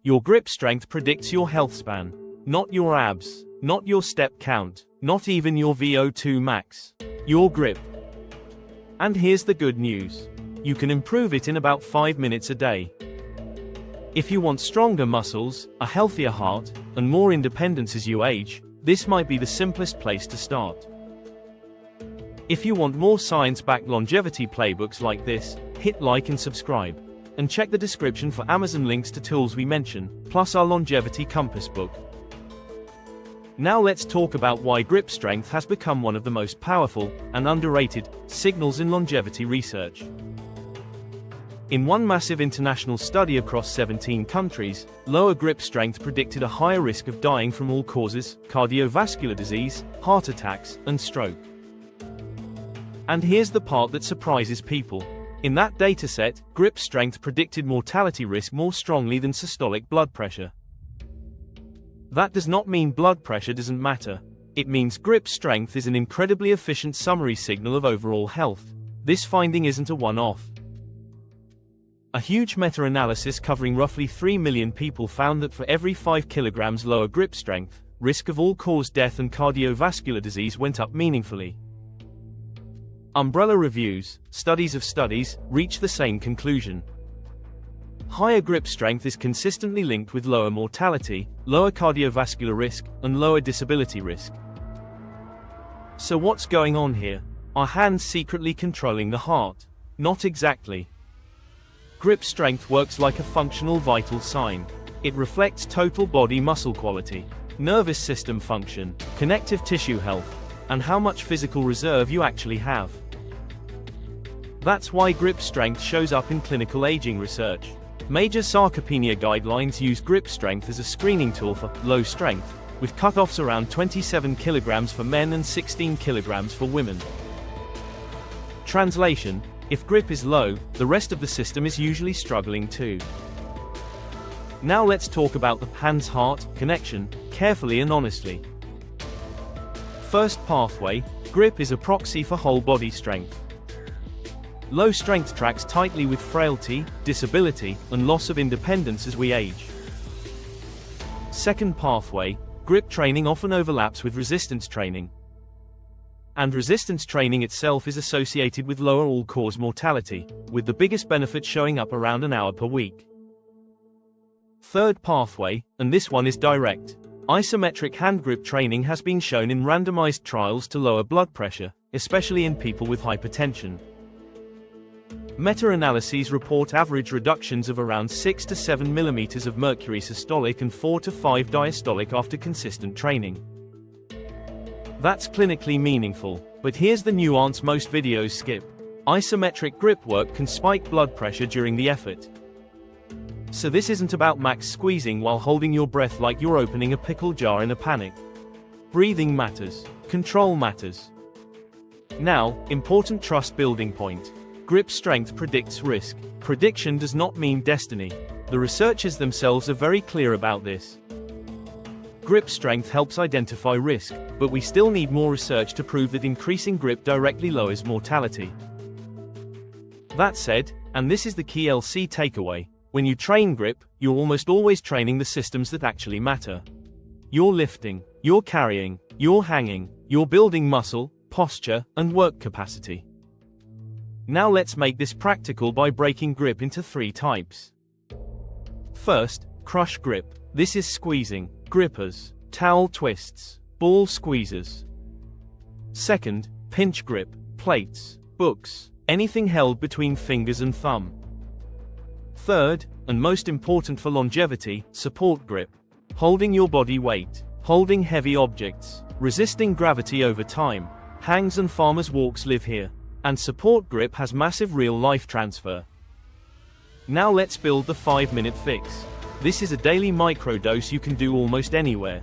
Your grip strength predicts your health span. Not your abs, not your step count, not even your VO2 max. Your grip. And here's the good news. You can improve it in about 5 minutes a day. If you want stronger muscles, a healthier heart, and more independence as you age, this might be the simplest place to start. If you want more science-backed longevity playbooks like this, hit like and subscribe. And check the description for Amazon links to tools we mention, plus our longevity compass book. Now let's talk about why grip strength has become one of the most powerful and underrated signals in longevity research. In one massive international study across 17 countries, lower grip strength predicted a higher risk of dying from all causes, cardiovascular disease, heart attacks, and stroke. And here's the part that surprises people. In that dataset, grip strength predicted mortality risk more strongly than systolic blood pressure. That does not mean blood pressure doesn't matter. It means grip strength is an incredibly efficient summary signal of overall health. This finding isn't a one-off. A huge meta-analysis covering roughly 3 million people found that for every 5 kilograms lower grip strength, risk of all-cause death and cardiovascular disease went up meaningfully. Umbrella reviews, studies of studies, reach the same conclusion. Higher grip strength is consistently linked with lower mortality, lower cardiovascular risk, and lower disability risk. So what's going on here? Are hands secretly controlling the heart? Not exactly. Grip strength works like a functional vital sign. It reflects total body muscle quality, nervous system function, connective tissue health, and how much physical reserve you actually have. That's why grip strength shows up in clinical aging research. Major sarcopenia guidelines use grip strength as a screening tool for low strength, with cutoffs around 27 kilograms for men and 16 kilograms for women. Translation: if grip is low, the rest of the system is usually struggling too. Now let's talk about the hands-heart connection, carefully and honestly. First pathway, grip is a proxy for whole body strength. Low strength tracks tightly with frailty, disability, and loss of independence as we age. Second pathway, grip training often overlaps with resistance training. And resistance training itself is associated with lower all-cause mortality, with the biggest benefit showing up around an hour per week. Third pathway, and this one is direct. Isometric hand grip training has been shown in randomized trials to lower blood pressure, especially in people with hypertension. Meta-analyses report average reductions of around 6 to 7 millimeters of mercury systolic and 4 to 5 diastolic after consistent training. That's clinically meaningful, but here's the nuance most videos skip. Isometric grip work can spike blood pressure during the effort. So this isn't about max squeezing while holding your breath like you're opening a pickle jar in a panic. Breathing matters. Control matters. Now, important trust building point. Grip strength predicts risk. Prediction does not mean destiny. The researchers themselves are very clear about this. Grip strength helps identify risk, but we still need more research to prove that increasing grip directly lowers mortality. That said, and this is the key LC takeaway, when you train grip, you're almost always training the systems that actually matter. You're lifting, you're carrying, you're hanging, you're building muscle, posture, and work capacity. Now let's make this practical by breaking grip into 3 types. First, crush grip. This is squeezing, grippers, towel twists, ball squeezers. Second, pinch grip, plates, books, anything held between fingers and thumb. Third, and most important for longevity, support grip. Holding your body weight, holding heavy objects, resisting gravity over time. Hangs and farmers' walks live here. And support grip has massive real-life transfer. Now let's build the 5-minute fix. This is a daily microdose you can do almost anywhere.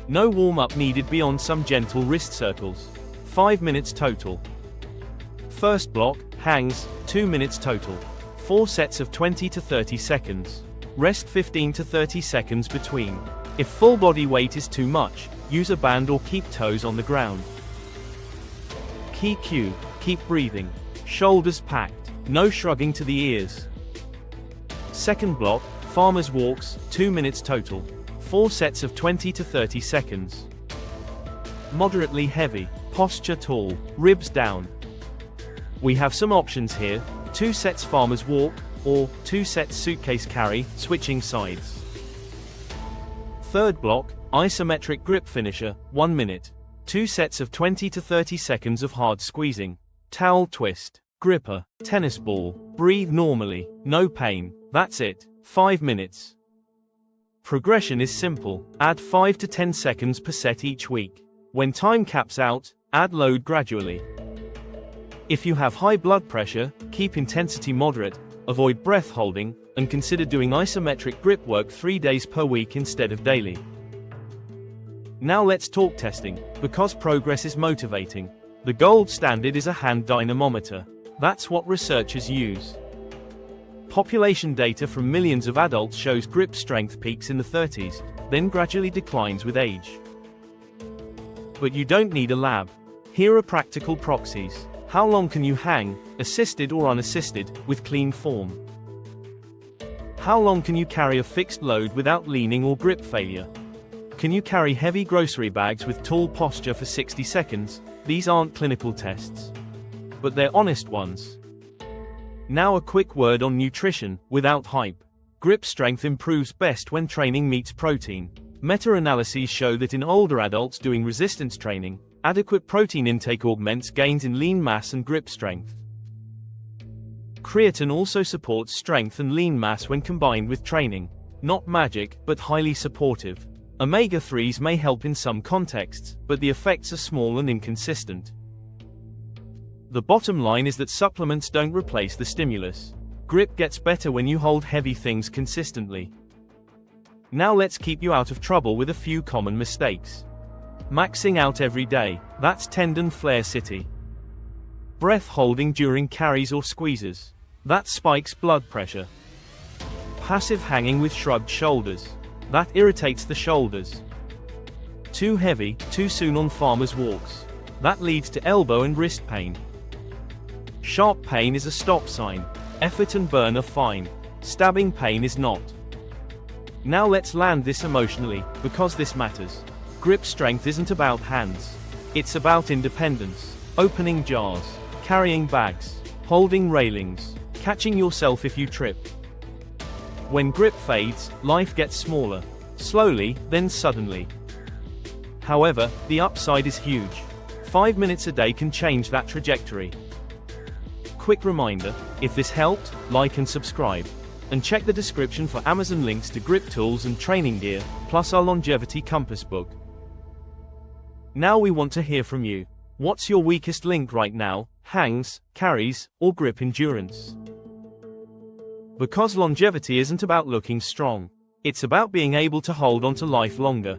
No warm-up needed beyond some gentle wrist circles. 5 minutes total. First block, hangs, 2 minutes total. 4 sets of 20 to 30 seconds. Rest 15 to 30 seconds between. If full body weight is too much, use a band or keep toes on the ground. Key cue, keep breathing. Shoulders packed, no shrugging to the ears. Second block, farmer's walks, 2 minutes total. 4 sets of 20 to 30 seconds. Moderately heavy, posture tall, ribs down. We have some options here: 2 sets farmer's walk, or 2 sets suitcase carry, switching sides. Third block, isometric grip finisher, 1 minute. 2 sets of 20 to 30 seconds of hard squeezing. Towel twist, gripper, tennis ball, breathe normally, no pain, that's it, 5 minutes. Progression is simple, add 5 to 10 seconds per set each week. When time caps out, add load gradually. If you have high blood pressure, keep intensity moderate, avoid breath holding, and consider doing isometric grip work 3 days per week instead of daily. Now let's talk testing, because progress is motivating. The gold standard is a hand dynamometer. That's what researchers use. Population data from millions of adults shows grip strength peaks in the 30s, then gradually declines with age. But you don't need a lab. Here are practical proxies. How long can you hang, assisted or unassisted, with clean form? How long can you carry a fixed load without leaning or grip failure? Can you carry heavy grocery bags with tall posture for 60 seconds? These aren't clinical tests, but they're honest ones. Now a quick word on nutrition, without hype. Grip strength improves best when training meets protein. Meta-analyses show that in older adults doing resistance training, adequate protein intake augments gains in lean mass and grip strength. Creatine also supports strength and lean mass when combined with training. Not magic, but highly supportive. Omega-3s may help in some contexts, but the effects are small and inconsistent. The bottom line is that supplements don't replace the stimulus. Grip gets better when you hold heavy things consistently. Now let's keep you out of trouble with a few common mistakes. Maxing out every day, that's tendon flare city. Breath holding during carries or squeezes, that spikes blood pressure. Passive hanging with shrugged shoulders, that irritates the shoulders. Too heavy, too soon on farmer's walks, that leads to elbow and wrist pain. Sharp pain is a stop sign. Effort and burn are fine. Stabbing pain is not. Now let's land this emotionally, because this matters. Grip strength isn't about hands. It's about independence. Opening jars, carrying bags, holding railings, catching yourself if you trip. When grip fades, life gets smaller. Slowly, then suddenly. However, the upside is huge. 5 minutes a day can change that trajectory. Quick reminder, if this helped, like and subscribe. And check the description for Amazon links to grip tools and training gear, plus our longevity compass book. Now we want to hear from you. What's your weakest link right now? Hangs, carries, or grip endurance? Because longevity isn't about looking strong. It's about being able to hold on to life longer.